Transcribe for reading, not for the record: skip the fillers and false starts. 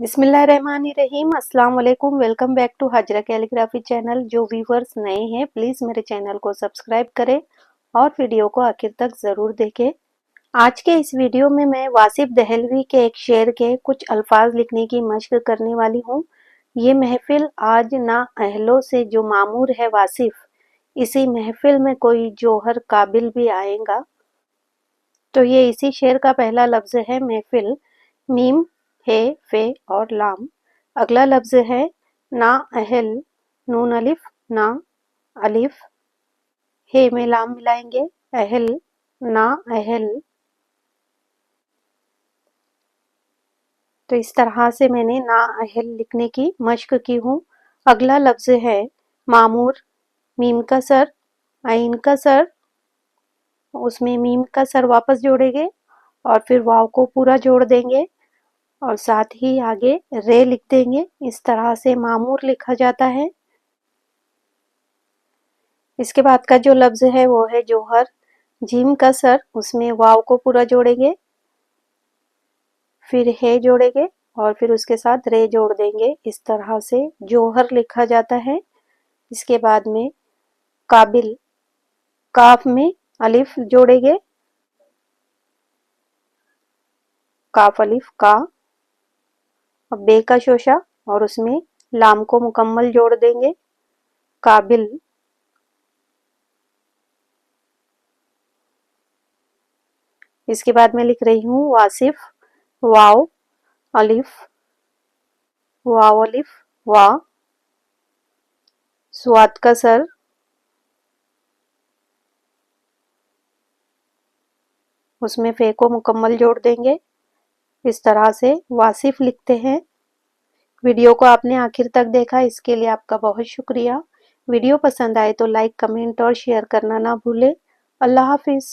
बिस्मिल्लाहिर्रहमानिर्रहीम। अस्सलाम वालेकुम। Welcome back to Hajra calligraphy channel. जो व्यूवर्स नए हैं प्लीज़ मेरे चैनल को सब्सक्राइब करें और वीडियो को आखिर तक ज़रूर देखें। आज के इस वीडियो में मैं वासिफ दहलवी के एक शेर के कुछ अल्फाज लिखने की मशक करने वाली हूँ। ये महफिल आज ना अहलों से जो मामूर है वासिफ, इसी महफिल में कोई जोहर काबिल भी आएगा। तो ये इसी शेर का पहला लफ्ज़ है महफिल, मीम, हे, फे और लाम। अगला लफ्ज़ है ना अहल, नून अलिफ, ना अलिफ, हे में लाम मिलाएंगे, अहल, ना अहल। तो इस तरह से मैंने ना अहल लिखने की मशक की हूँ। अगला लफ्ज़ है मामूर, मीम का सर, आइन का सर, उसमें मीम का सर वापस जोड़ेंगे और फिर वाव को पूरा जोड़ देंगे और साथ ही आगे रे लिख देंगे। इस तरह से मामूर लिखा जाता है। इसके बाद का जो लफ्ज़ है वो है जोहर, जीम का सर, उसमें वाव को पूरा जोड़ेंगे, फिर है जोड़ेंगे और फिर उसके साथ रे जोड़ देंगे। इस तरह से जोहर लिखा जाता है। इसके बाद में काबिल, काफ में अलिफ जोड़ेंगे, काफ अलिफ का, और बे का शोशा और उसमें लाम को मुकम्मल जोड़ देंगे, काबिल। इसके बाद मैं लिख रही हूँ वासिफ, वाव अलिफ, वाव अलिफ, वा, स्वाद का सर, उसमें फे को मुकम्मल जोड़ देंगे। इस तरह से वासिफ लिखते हैं। वीडियो को आपने आखिर तक देखा, इसके लिए आपका बहुत शुक्रिया। वीडियो पसंद आए तो लाइक, कमेंट और शेयर करना ना भूलें। अल्लाह हाफिज़।